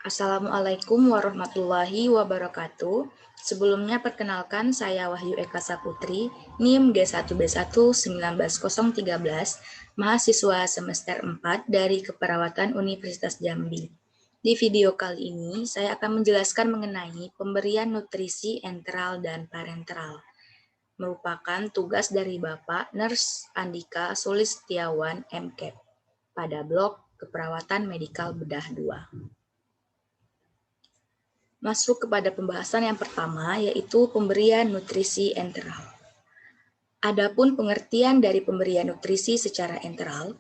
Assalamualaikum warahmatullahi wabarakatuh. Sebelumnya perkenalkan saya Wahyu Eka Saputri, NIM D1B1 19013, mahasiswa semester 4 dari Keperawatan Universitas Jambi. Di video kali ini, saya akan menjelaskan mengenai pemberian nutrisi enteral dan parenteral. Merupakan tugas dari Bapak Nurse Andika Sulistiawan MKEP pada blok Keperawatan Medikal Bedah 2. Masuk kepada pembahasan yang pertama, yaitu pemberian nutrisi enteral. Adapun pengertian dari pemberian nutrisi secara enteral,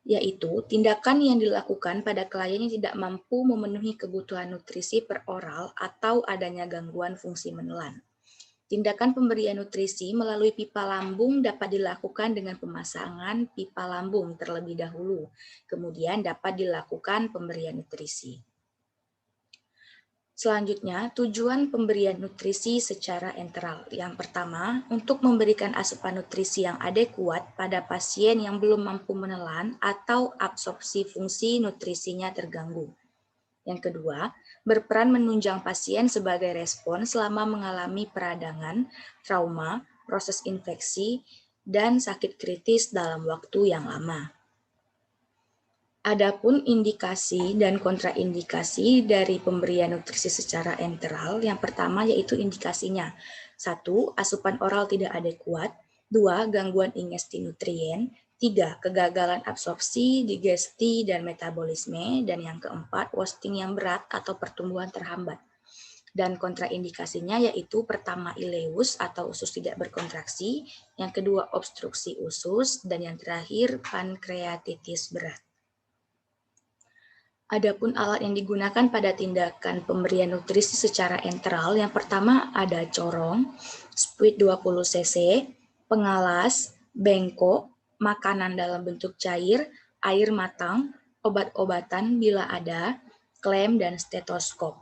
yaitu tindakan yang dilakukan pada klien yang tidak mampu memenuhi kebutuhan nutrisi per oral atau adanya gangguan fungsi menelan. Tindakan pemberian nutrisi melalui pipa lambung dapat dilakukan dengan pemasangan pipa lambung terlebih dahulu, kemudian dapat dilakukan pemberian nutrisi. Selanjutnya, tujuan pemberian nutrisi secara enteral. Yang pertama, untuk memberikan asupan nutrisi yang adekuat pada pasien yang belum mampu menelan atau absorpsi fungsi nutrisinya terganggu. Yang kedua, berperan menunjang pasien sebagai respon selama mengalami peradangan, trauma, proses infeksi, dan sakit kritis dalam waktu yang lama. Adapun indikasi dan kontraindikasi dari pemberian nutrisi secara enteral, yang pertama yaitu indikasinya. 1. Asupan oral tidak adekuat. 2. Gangguan ingesti nutrien. 3. Kegagalan absorpsi, digesti, dan metabolisme. Dan yang keempat, wasting yang berat atau pertumbuhan terhambat. Dan kontraindikasinya yaitu pertama ileus atau usus tidak berkontraksi, yang kedua obstruksi usus, dan yang terakhir pankreatitis berat. Adapun alat yang digunakan pada tindakan pemberian nutrisi secara enteral, yang pertama ada corong, spuit 20 cc, pengalas, bengkok, makanan dalam bentuk cair, air matang, obat-obatan bila ada, klem, dan stetoskop.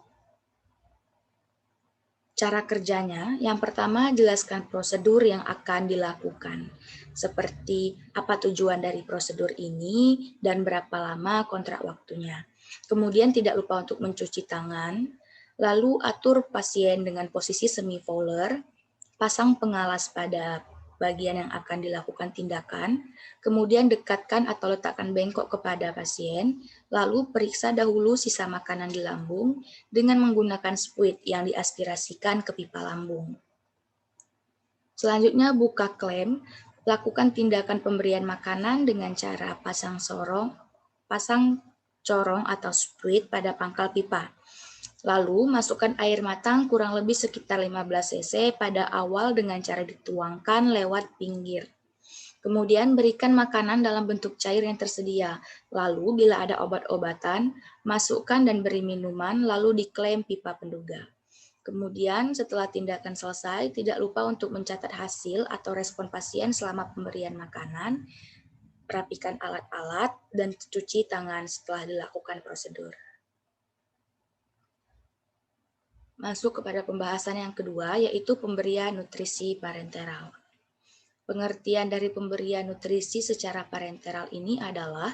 Cara kerjanya, yang pertama jelaskan prosedur yang akan dilakukan, seperti apa tujuan dari prosedur ini dan berapa lama kontrak waktunya. Kemudian tidak lupa untuk mencuci tangan, lalu atur pasien dengan posisi semi-fowler, pasang pengalas pada bagian yang akan dilakukan tindakan, kemudian dekatkan atau letakkan bengkok kepada pasien, lalu periksa dahulu sisa makanan di lambung dengan menggunakan spuit yang diaspirasikan ke pipa lambung. Selanjutnya buka klem, lakukan tindakan pemberian makanan dengan cara pasang corong atau spuit pada pangkal pipa. Lalu masukkan air matang kurang lebih sekitar 15 cc pada awal dengan cara dituangkan lewat pinggir. Kemudian berikan makanan dalam bentuk cair yang tersedia. Lalu bila ada obat-obatan, masukkan dan beri minuman lalu diklaim pipa penduga. Kemudian setelah tindakan selesai, tidak lupa untuk mencatat hasil atau respon pasien selama pemberian makanan, rapikan alat-alat, dan cuci tangan setelah dilakukan prosedur. Masuk kepada pembahasan yang kedua, yaitu pemberian nutrisi parenteral. Pengertian dari pemberian nutrisi secara parenteral ini adalah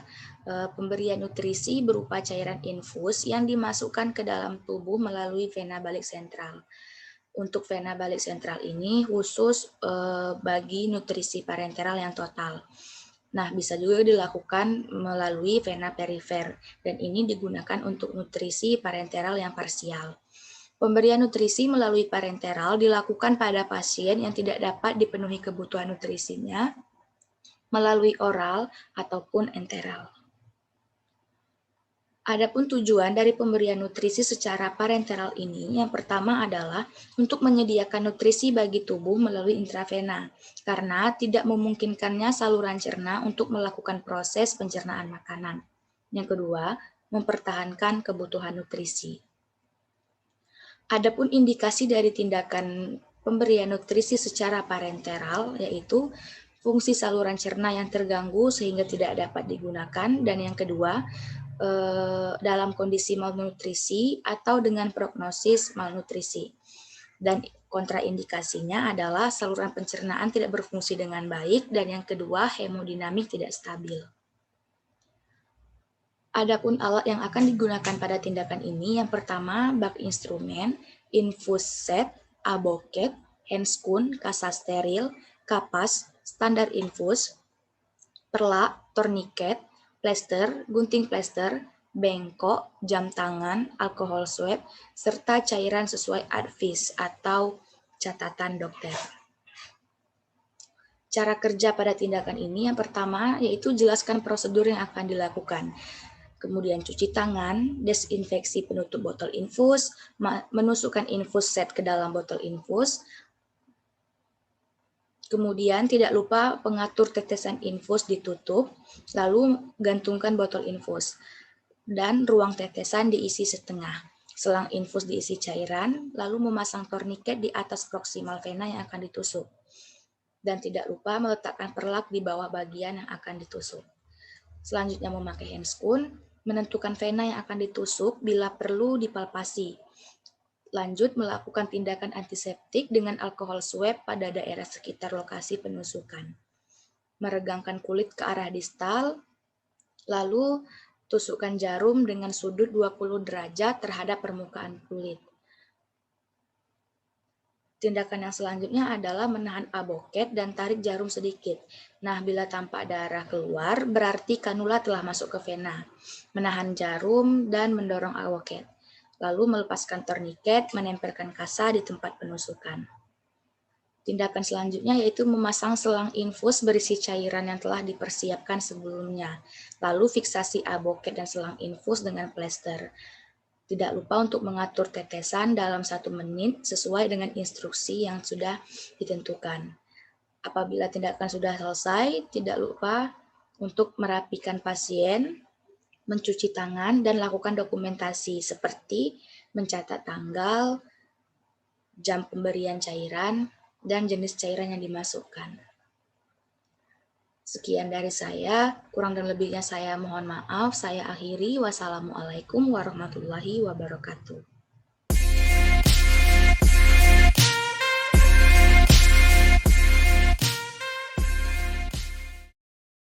pemberian nutrisi berupa cairan infus yang dimasukkan ke dalam tubuh melalui vena balik sentral. Untuk vena balik sentral ini khusus bagi nutrisi parenteral yang total. Nah, bisa juga dilakukan melalui vena perifer, dan ini digunakan untuk nutrisi parenteral yang parsial. Pemberian nutrisi melalui parenteral dilakukan pada pasien yang tidak dapat dipenuhi kebutuhan nutrisinya melalui oral ataupun enteral. Adapun tujuan dari pemberian nutrisi secara parenteral ini, yang pertama adalah untuk menyediakan nutrisi bagi tubuh melalui intravena, karena tidak memungkinkannya saluran cerna untuk melakukan proses pencernaan makanan. Yang kedua, mempertahankan kebutuhan nutrisi. Adapun indikasi dari tindakan pemberian nutrisi secara parenteral, yaitu fungsi saluran cerna yang terganggu sehingga tidak dapat digunakan, dan yang kedua, dalam kondisi malnutrisi atau dengan prognosis malnutrisi. Dan kontraindikasinya adalah saluran pencernaan tidak berfungsi dengan baik, dan yang kedua hemodinamik tidak stabil. Adapun alat yang akan digunakan pada tindakan ini, yang pertama bak instrumen, infus set, aboket, handscoon, kasa steril, kapas, standar infus, perlak, torniket, plester, gunting plester, bengkok, jam tangan, alkohol swab, serta cairan sesuai advis atau catatan dokter. Cara kerja pada tindakan ini yang pertama yaitu jelaskan prosedur yang akan dilakukan. Kemudian cuci tangan, desinfeksi penutup botol infus, menusukkan infus set ke dalam botol infus. Kemudian tidak lupa pengatur tetesan infus ditutup, lalu gantungkan botol infus. Dan ruang tetesan diisi setengah. Selang infus diisi cairan, lalu memasang torniket di atas proksimal vena yang akan ditusuk. Dan tidak lupa meletakkan perlak di bawah bagian yang akan ditusuk. Selanjutnya memakai handscoon, menentukan vena yang akan ditusuk bila perlu dipalpasi. Lanjut melakukan tindakan antiseptik dengan alkohol swab pada daerah sekitar lokasi penusukan. Meregangkan kulit ke arah distal, lalu tusukkan jarum dengan sudut 20 derajat terhadap permukaan kulit. Tindakan yang selanjutnya adalah menahan aboket dan tarik jarum sedikit. Nah, bila tampak darah keluar, berarti kanula telah masuk ke vena. Menahan jarum dan mendorong aboket. Lalu melepaskan torniket, menempelkan kasa di tempat penusukan. Tindakan selanjutnya yaitu memasang selang infus berisi cairan yang telah dipersiapkan sebelumnya. Lalu fiksasi aboket dan selang infus dengan plester. Tidak lupa untuk mengatur tetesan dalam 1 menit sesuai dengan instruksi yang sudah ditentukan. Apabila tindakan sudah selesai, tidak lupa untuk merapikan pasien, mencuci tangan, dan lakukan dokumentasi seperti mencatat tanggal, jam pemberian cairan, dan jenis cairan yang dimasukkan. Sekian dari saya, kurang dan lebihnya saya mohon maaf. Saya akhiri. Wassalamualaikum warahmatullahi wabarakatuh.